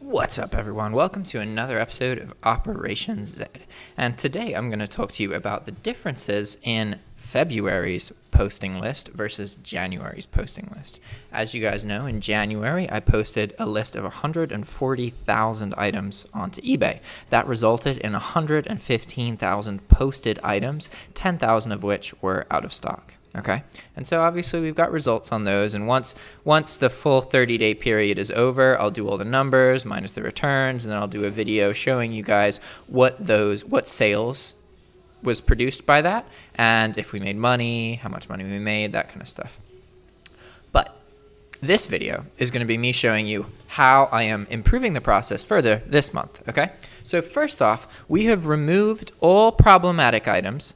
What's up, everyone? Welcome to another episode of Operation Z. And today I'm going to talk to you about the differences in February's posting list versus January's posting list. As you guys know, in January, I posted a list of 140,000 items onto eBay. That resulted in 115,000 posted items, 10,000 of which were out of stock. Okay, and so obviously we've got results on those, and once the full 30-day period is over, I'll do all the numbers minus the returns, and then I'll do a video showing you guys what sales was produced by that, and if we made money, how much money we made, that kind of stuff. But this video is going to be me showing you how I am improving the process further this month. Okay, so first off, we have removed all problematic items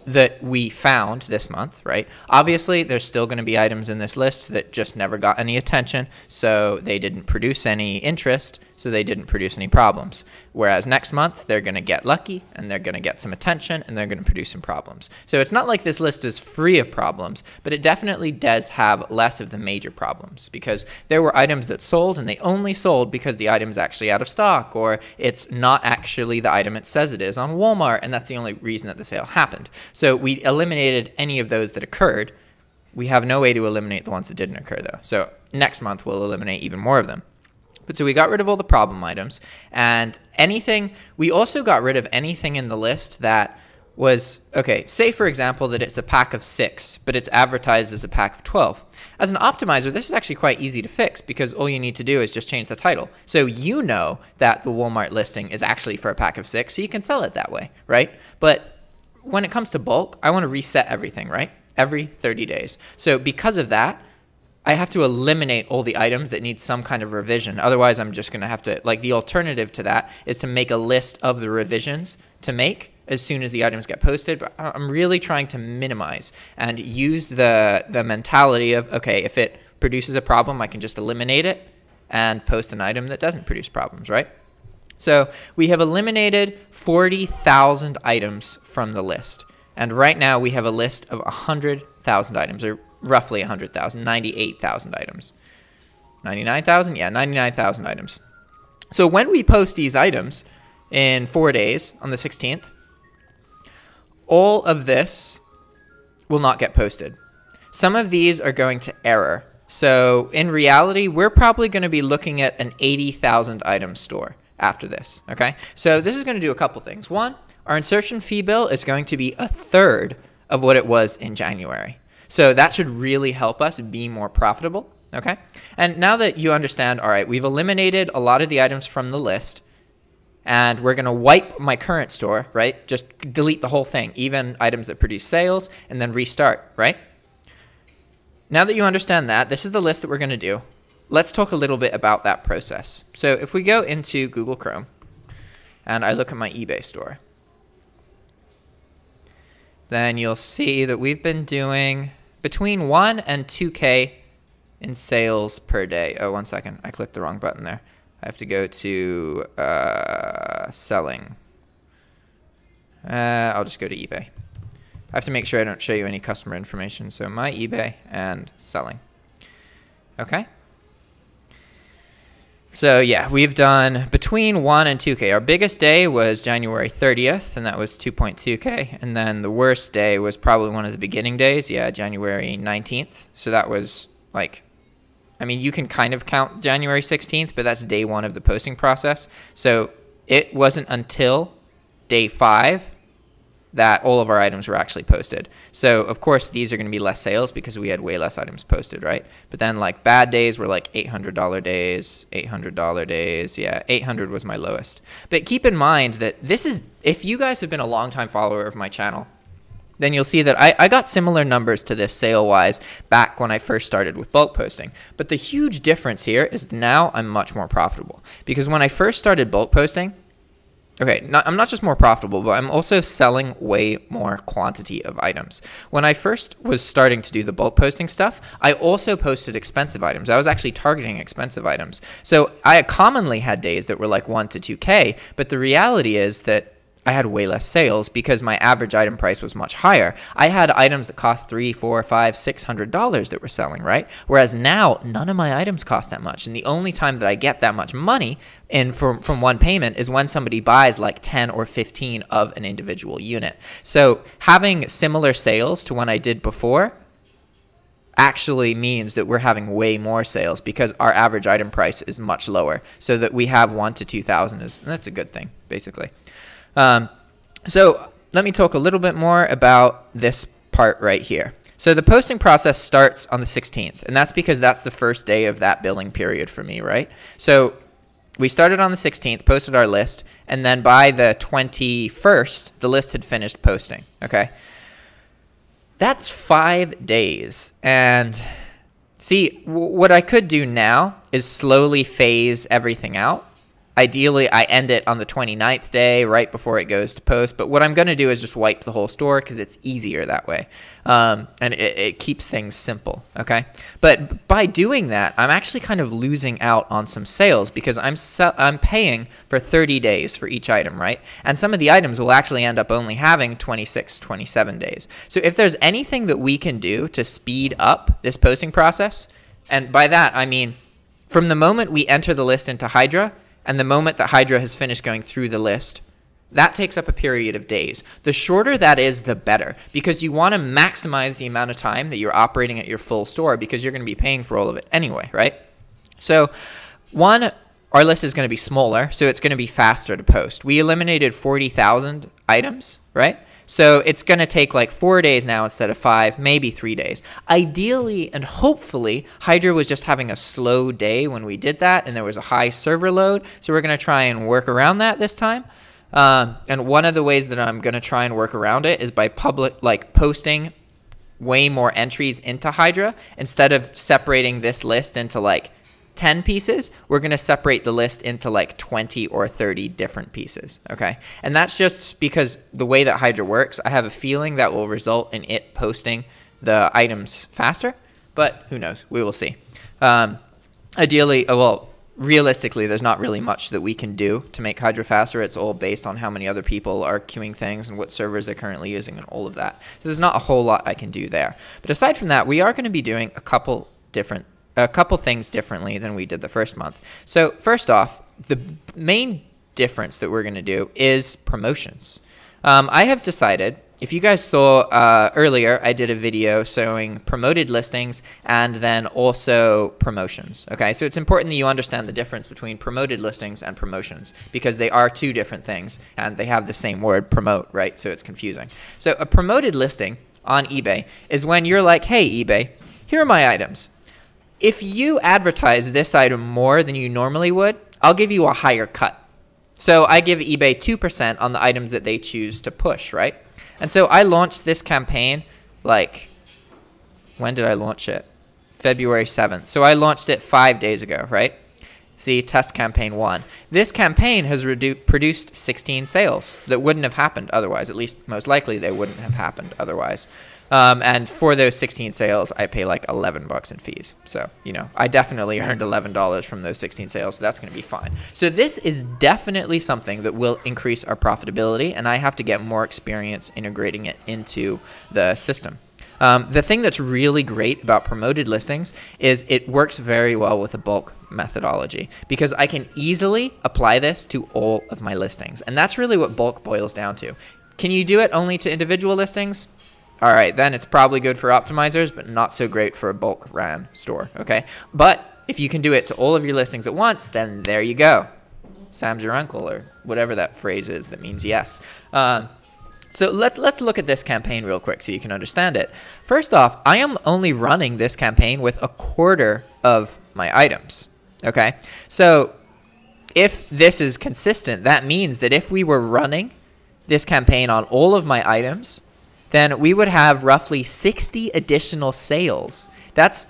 that we found this month, right? Obviously, there's still going to be items in this list that just never got any attention, so they didn't produce any interest, so they didn't produce any problems. Whereas next month, they're going to get lucky, and they're going to get some attention, and they're going to produce some problems. So it's not like this list is free of problems, but it definitely does have less of the major problems, because there were items that sold, and they only sold because the item's actually out of stock, or it's not actually the item it says it is on Walmart, and that's the only reason that the sale happened. So we eliminated any of those that occurred. We have no way to eliminate the ones that didn't occur, though. So next month, we'll eliminate even more of them. But so we got rid of all the problem items, and we also got rid of anything in the list that was, okay, say for example that it's a pack of 6, but it's advertised as a pack of 12. As an optimizer, this is actually quite easy to fix because all you need to do is just change the title. So you know that the Walmart listing is actually for a pack of 6, so you can sell it that way, right? But when it comes to bulk, I want to reset everything, right? Every 30 days. So because of that, I have to eliminate all the items that need some kind of revision. Otherwise, I'm just going to have to, like, the alternative to that is to make a list of the revisions to make as soon as the items get posted. But I'm really trying to minimize and use the mentality of, okay, if it produces a problem, I can just eliminate it and post an item that doesn't produce problems, right? So we have eliminated 40,000 items from the list. And right now we have a list of 100,000 items, or roughly 100,000, 98,000 items. 99,000? Yeah, 99,000 items. So when we post these items in 4 days, on the 16th, all of this will not get posted. Some of these are going to error. So in reality, we're probably going to be looking at an 80,000 item store after this, okay? So this is going to do a couple things. One, our insertion fee bill is going to be a third of what it was in January. So that should really help us be more profitable, okay? And now that you understand, all right, we've eliminated a lot of the items from the list, and we're going to wipe my current store, right? Just delete the whole thing, even items that produce sales, and then restart, right? Now that you understand that, this is the list that we're going to do. Let's talk a little bit about that process. So if we go into Google Chrome and I look at my eBay store, then you'll see that we've been doing between 1 and 2K in sales per day. Oh, 1 second. I clicked the wrong button there. I have to go to selling. I'll just go to eBay. I have to make sure I don't show you any customer information. So my eBay and selling. Okay. So yeah, we've done between 1 and 2K. Our biggest day was January 30th, and that was 2.2K. And then the worst day was probably one of the beginning days. Yeah, January 19th. So that was like, I mean, you can kind of count January 16th, but that's day 1 of the posting process. So it wasn't until day 5 that all of our items were actually posted. So of course these are going to be less sales because we had way less items posted, right? But then like bad days were like $800 days, $800 days. Yeah, 800 was my lowest. But keep in mind that this is, if you guys have been a longtime follower of my channel, then you'll see that I got similar numbers to this sale-wise back when I first started with bulk posting. But the huge difference here is now I'm much more profitable. Because when I first started bulk posting, okay, I'm not just more profitable, but I'm also selling way more quantity of items. When I first was starting to do the bulk posting stuff, I also posted expensive items. I was actually targeting expensive items. So I commonly had days that were like 1 to 2K, but the reality is that I had way less sales because my average item price was much higher. I had items that cost $300, $400, $500, $600 that were selling, right? Whereas now, none of my items cost that much. And the only time that I get that much money in from one payment is when somebody buys like 10 or 15 of an individual unit. So having similar sales to when I did before actually means that we're having way more sales because our average item price is much lower. So that we have 1,000 to 2,000 and that's a good thing, basically. So let me talk a little bit more about this part right here. So the posting process starts on the 16th, and that's because that's the first day of that billing period for me, right? So we started on the 16th, posted our list, and then by the 21st, the list had finished posting, okay? That's 5 days, and see, what I could do now is slowly phase everything out. Ideally, I end it on the 29th day, right before it goes to post. But what I'm going to do is just wipe the whole store because it's easier that way. And it keeps things simple, okay? But by doing that, I'm actually kind of losing out on some sales because I'm paying for 30 days for each item, right? And some of the items will actually end up only having 26, 27 days. So if there's anything that we can do to speed up this posting process, and by that, I mean from the moment we enter the list into Hydra, and the moment that Hydra has finished going through the list, that takes up a period of days. The shorter that is, the better, because you want to maximize the amount of time that you're operating at your full store because you're going to be paying for all of it anyway, right? So one, our list is going to be smaller, so it's going to be faster to post. We eliminated 40,000 items, right? So it's going to take like 4 days now instead of 5, maybe 3 days. Ideally and hopefully, Hydra was just having a slow day when we did that and there was a high server load. So we're going to try and work around that this time. And one of the ways that I'm going to try and work around it is by posting way more entries into Hydra. Instead of separating this list into like 10 pieces, we're going to separate the list into like 20 or 30 different pieces, okay? And that's just because the way that Hydra works, I have a feeling that will result in it posting the items faster, but who knows? We will see. Ideally, well, realistically, there's not really much that we can do to make Hydra faster. It's all based on how many other people are queuing things and what servers they're currently using and all of that. So there's not a whole lot I can do there. But aside from that, we are going to be doing a couple things differently than we did the first month. So first off, the main difference that we're going to do is promotions. I have decided, if you guys saw earlier, I did a video showing promoted listings and then also promotions. Okay, so it's important that you understand the difference between promoted listings and promotions because they are two different things and they have the same word, promote, right? So it's confusing. So a promoted listing on eBay is when you're like, hey, eBay, here are my items. If you advertise this item more than you normally would, I'll give you a higher cut. So I give eBay 2% on the items that they choose to push, right? And so I launched this campaign like, when did I launch it? February 7th. So I launched it 5 days ago, right? See, test campaign 1. This campaign has produced 16 sales that wouldn't have happened otherwise. At least most likely they wouldn't have happened otherwise. And for those 16 sales, I pay like $11 in fees. So, you know, I definitely earned $11 from those 16 sales. So that's going to be fine. So this is definitely something that will increase our profitability. And I have to get more experience integrating it into the system. The thing that's really great about promoted listings is it works very well with the bulk methodology because I can easily apply this to all of my listings. And that's really what bulk boils down to. Can you do it only to individual listings? All right, then it's probably good for optimizers, but not so great for a bulk ran store, okay? But if you can do it to all of your listings at once, then there you go. Sam's your uncle, or whatever that phrase is that means yes. So let's look at this campaign real quick so you can understand it. First off, I am only running this campaign with a quarter of my items, okay? So if this is consistent, that means that if we were running this campaign on all of my items, then we would have roughly 60 additional sales. That's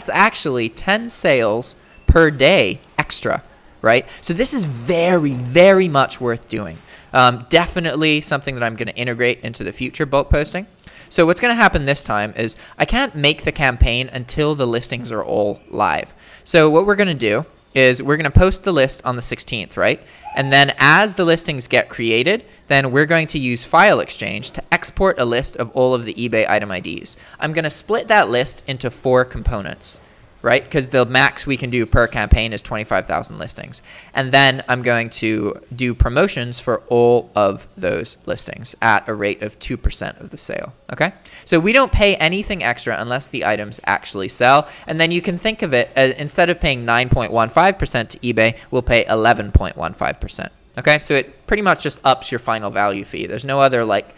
actually 10 sales per day extra, right? So this is very, very much worth doing. Definitely something that I'm going to integrate into the future bulk posting. So what's going to happen this time is I can't make the campaign until the listings are all live. So what we're going to do is we're going to post the list on the 16th, right? And then as the listings get created, then we're going to use File Exchange to export a list of all of the eBay item IDs. I'm going to split that list into 4 components, right? Because the max we can do per campaign is 25,000 listings. And then I'm going to do promotions for all of those listings at a rate of 2% of the sale, okay? So we don't pay anything extra unless the items actually sell. And then you can think of it, instead of paying 9.15% to eBay, we'll pay 11.15%, okay? So it pretty much just ups your final value fee. There's no other like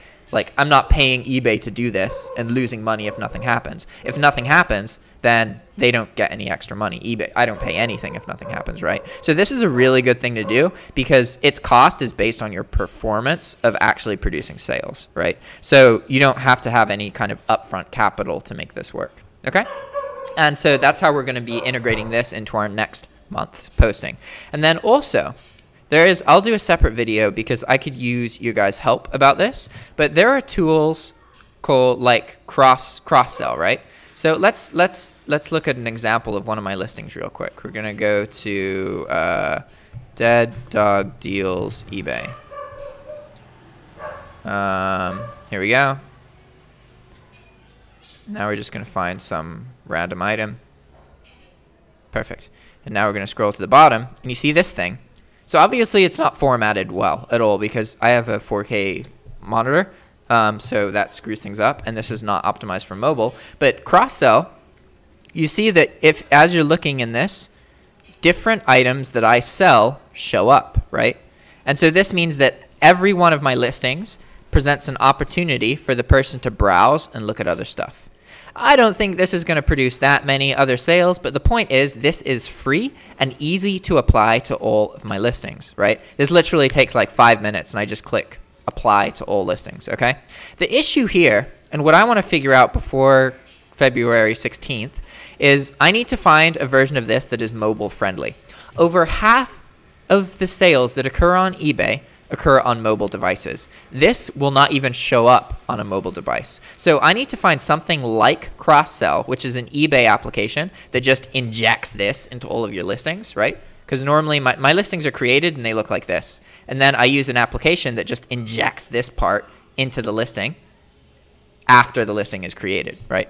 I'm not paying eBay to do this and losing money if nothing happens. If nothing happens, then they don't get any extra money. eBay, I don't pay anything if nothing happens, right? So this is a really good thing to do because its cost is based on your performance of actually producing sales, right? So you don't have to have any kind of upfront capital to make this work, okay? And so that's how we're going to be integrating this into our next month's posting. And then also, I'll do a separate video because I could use you guys' help about this, but there are tools called like cross-sell, right? So let's look at an example of one of my listings real quick. We're gonna go to Dead Dog Deals eBay. Here we go. Now we're just gonna find some random item. Perfect. And now we're gonna scroll to the bottom, and you see this thing. So obviously it's not formatted well at all because I have a 4K monitor, so that screws things up, and this is not optimized for mobile. But cross-sell, you see that as you're looking in this, different items that I sell show up, right? And so this means that every one of my listings presents an opportunity for the person to browse and look at other stuff. I don't think this is going to produce that many other sales, but the point is this is free and easy to apply to all of my listings, right? This literally takes like 5 minutes, and I just click apply to all listings, okay? The issue here, and what I want to figure out before February 16th, is I need to find a version of this that is mobile friendly. Over half of the sales that occur on eBay occur on mobile devices. This will not even show up on a mobile device. So I need to find something like cross-sell, which is an eBay application that just injects this into all of your listings, right? Because normally my listings are created and they look like this. And then I use an application that just injects this part into the listing after the listing is created, right?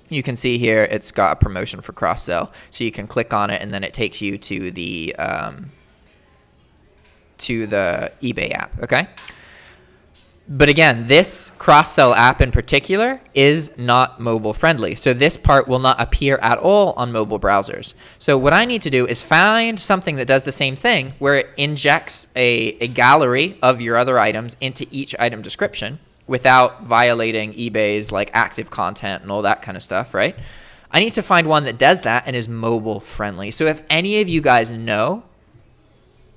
You can see here it's got a promotion for cross-sell. So you can click on it and then it takes you to the eBay app, okay? But again, this cross-sell app in particular is not mobile friendly. So this part will not appear at all on mobile browsers. So what I need to do is find something that does the same thing where it injects a gallery of your other items into each item description without violating eBay's like active content and all that kind of stuff, right? I need to find one that does that and is mobile friendly. So if any of you guys know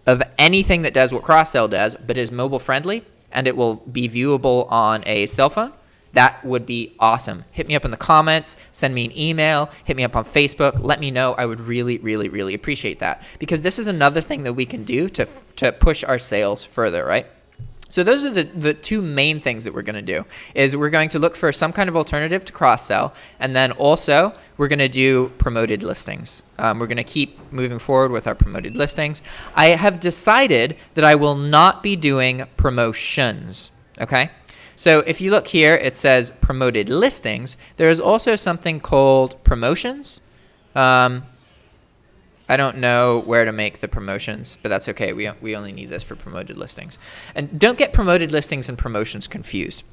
of anything that does what cross-sell does but is mobile friendly and it will be viewable on a cell phone, that would be awesome. Hit me up in the comments, send me an email, hit me up on Facebook, let me know. I would really, really, really appreciate that because this is another thing that we can do to push our sales further, right? So those are the two main things that we're going to do is we're going to look for some kind of alternative to cross-sell, and then also we're going to do promoted listings. We're going to keep moving forward with our promoted listings. I have decided that I will not be doing promotions, okay? So if you look here, it says promoted listings. There is also something called promotions. I don't know where to make the promotions, but that's okay. We only need this for promoted listings. And don't get promoted listings and promotions confused.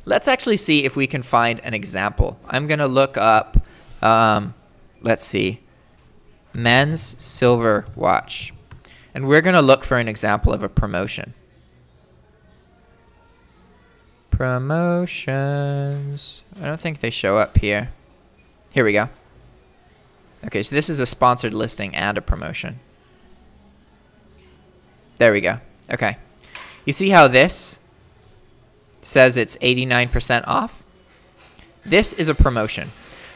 Let's actually see if we can find an example. I'm going to look up, let's see, men's silver watch. And we're going to look for an example of a promotion. Promotions. I don't think they show up here. Here we go. Okay, so this is a sponsored listing and a promotion. There we go. Okay. You see how this says it's 89% off? This is a promotion.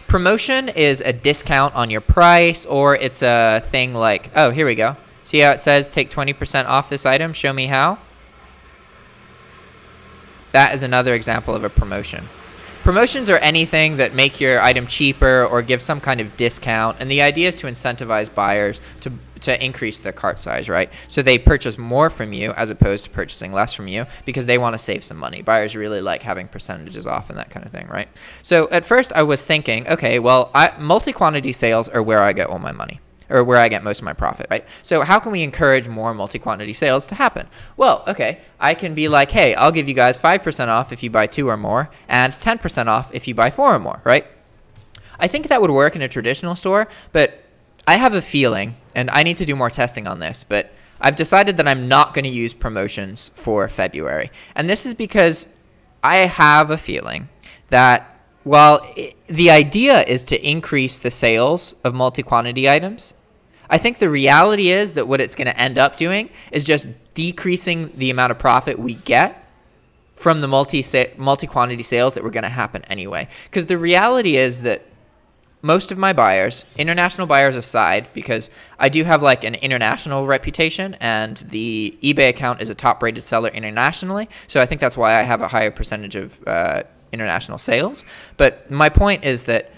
Promotion is a discount on your price, or it's a thing like, oh, here we go. See how it says take 20% off this item? Show me how. That is another example of a promotion. Promotions are anything that make your item cheaper or give some kind of discount, and the idea is to incentivize buyers to increase their cart size, right? So they purchase more from you as opposed to purchasing less from you because they want to save some money. Buyers really like having percentages off and that kind of thing, right? So at first I was thinking, okay, well, multi-quantity sales are where I get all my money, or where I get most of my profit, right? So how can we encourage more multi-quantity sales to happen? Well, okay, I can be like, hey, I'll give you guys 5% off if you buy 2 or more, and 10% off if you buy 4 or more, right? I think that would work in a traditional store, but I have a feeling, and I need to do more testing on this, but I've decided that I'm not going to use promotions for February. And this is because I have a feeling that while the idea is to increase the sales of multi-quantity items, I think the reality is that what it's going to end up doing is just decreasing the amount of profit we get from the multi-quantity sales that were going to happen anyway. Because the reality is that most of my buyers, international buyers aside, because I do have like an international reputation and the eBay account is a top-rated seller internationally, so I think that's why I have a higher percentage of international sales. But my point is that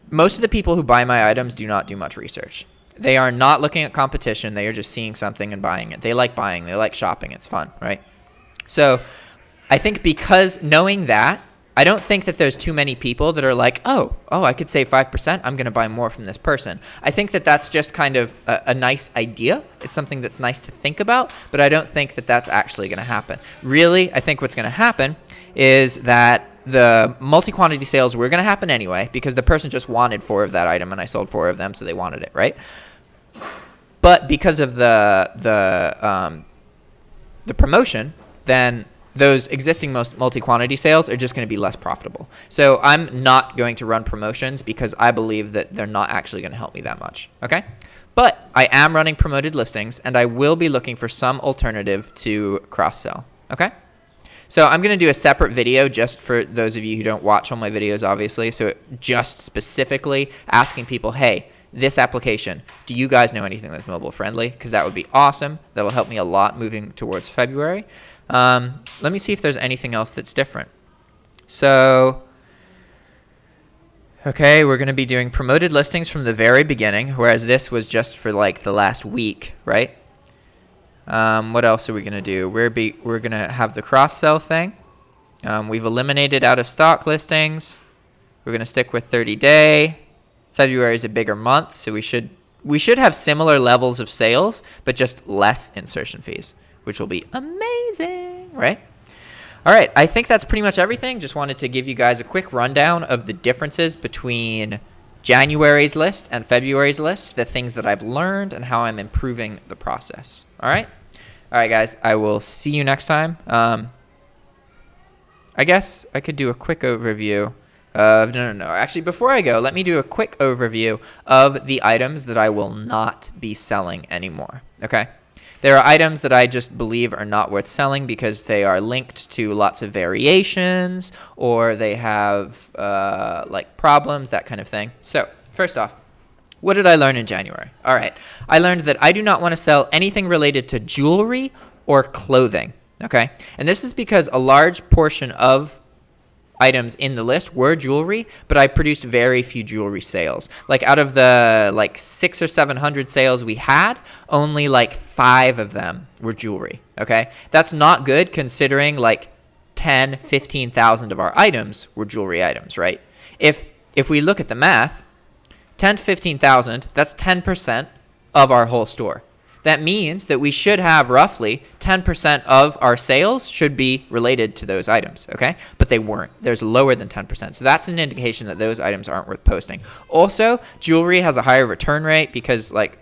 most of the people who buy my items do not do much research. They are not looking at competition. They are just seeing something and buying it. They like buying. They like shopping. It's fun, right? So I think because knowing that, I don't think that there's too many people that are like, oh, I could save 5%. I'm going to buy more from this person. I think that that's just kind of a nice idea. It's something that's nice to think about, but I don't think that that's actually going to happen. Really, I think what's going to happen is that the multi-quantity sales were going to happen anyway because the person just wanted 4 of that item and I sold 4 of them, so they wanted it, right? But because of the promotion, then those existing multi-quantity sales are just going to be less profitable. So I'm not going to run promotions because I believe that they're not actually going to help me that much, okay? But I am running promoted listings, and I will be looking for some alternative to cross-sell, okay? So I'm going to do a separate video just for those of you who don't watch all my videos, obviously. So just specifically asking people, hey, this application, do you guys know anything that's mobile friendly? Because that would be awesome. That'll help me a lot moving towards February. Let me see if there's anything else that's different. So, okay, we're going to be doing promoted listings from the very beginning, whereas this was just for like the last week, right? What else are we going to do? We're going to have the cross-sell thing. We've eliminated out-of-stock listings. We're going to stick with 30-day. February is a bigger month, so we should have similar levels of sales, but just less insertion fees, which will be amazing, right? All right, I think that's pretty much everything. Just wanted to give you guys a quick rundown of the differences between January's list and February's list, the things that I've learned and how I'm improving the process. All right, guys, I will see you next time. I guess I could do a quick overview of, no. Actually, before I go, let me do a quick overview of the items that I will not be selling anymore, okay? There are items that I just believe are not worth selling because they are linked to lots of variations or they have like problems, that kind of thing. So first off, what did I learn in January? All right, I learned that I do not want to sell anything related to jewelry or clothing, okay? And this is because a large portion of items in the list were jewelry, but I produced very few jewelry sales. Like out of the like 600 or 700 sales we had, only like 5 of them were jewelry, okay? That's not good considering like 10, 15,000 of our items were jewelry items, right? If we look at the math, 10 to 15,000, that's 10% of our whole store. That means that we should have roughly 10% of our sales should be related to those items, okay? But they weren't. There's lower than 10%. So that's an indication that those items aren't worth posting. Also, jewelry has a higher return rate because, like,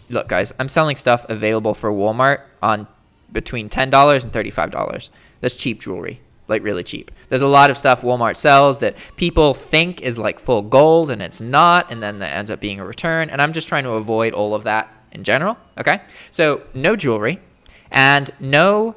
look, guys, I'm selling stuff available for Walmart on between $10 and $35. That's cheap jewelry, like really cheap. There's a lot of stuff Walmart sells that people think is like full gold and it's not, and then that ends up being a return. And I'm just trying to avoid all of that in general, okay? So no jewelry and no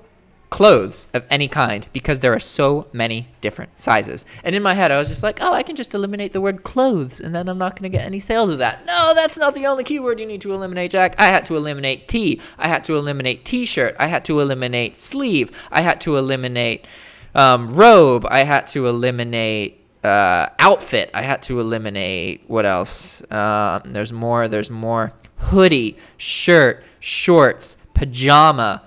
clothes of any kind because there are so many different sizes. And in my head, I was just like, oh, I can just eliminate the word clothes and then I'm not going to get any sales of that. No, that's not the only keyword you need to eliminate, Jack. I had to eliminate tee. I had to eliminate t-shirt. I had to eliminate sleeve. I had to eliminate Robe, I had to eliminate. Outfit, I had to eliminate. What else? There's more. Hoodie, shirt, shorts, pajama,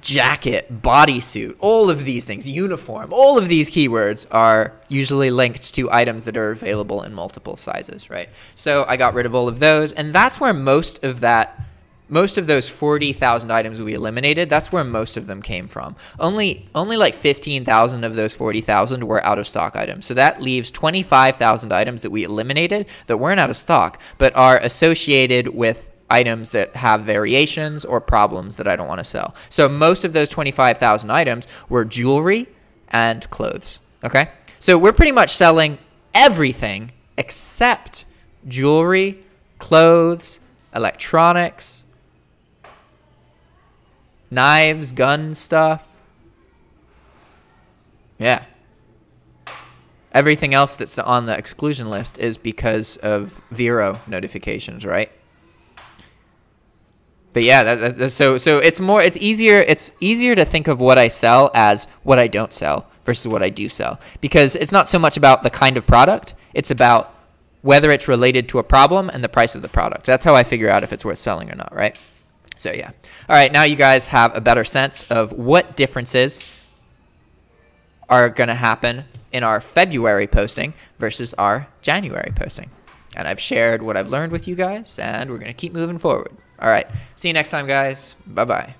jacket, bodysuit, all of these things, uniform, all of these keywords are usually linked to items that are available in multiple sizes, right? So I got rid of all of those, and that's where most of those 40,000 items we eliminated, that's where most of them came from. Only like 15,000 of those 40,000 were out of stock items. So that leaves 25,000 items that we eliminated that weren't out of stock, but are associated with items that have variations or problems that I don't want to sell. So most of those 25,000 items were jewelry and clothes, okay? So we're pretty much selling everything except jewelry, clothes, electronics, knives, gun stuff. Yeah. Everything else that's on the exclusion list is because of Vero notifications, right? But yeah, so it's easier to think of what I sell as what I don't sell versus what I do sell, because it's not so much about the kind of product, it's about whether it's related to a problem and the price of the product. That's how I figure out if it's worth selling or not, right? So yeah. All right, now you guys have a better sense of what differences are going to happen in our February posting versus our January posting. And I've shared what I've learned with you guys, and we're going to keep moving forward. All right, see you next time, guys. Bye-bye.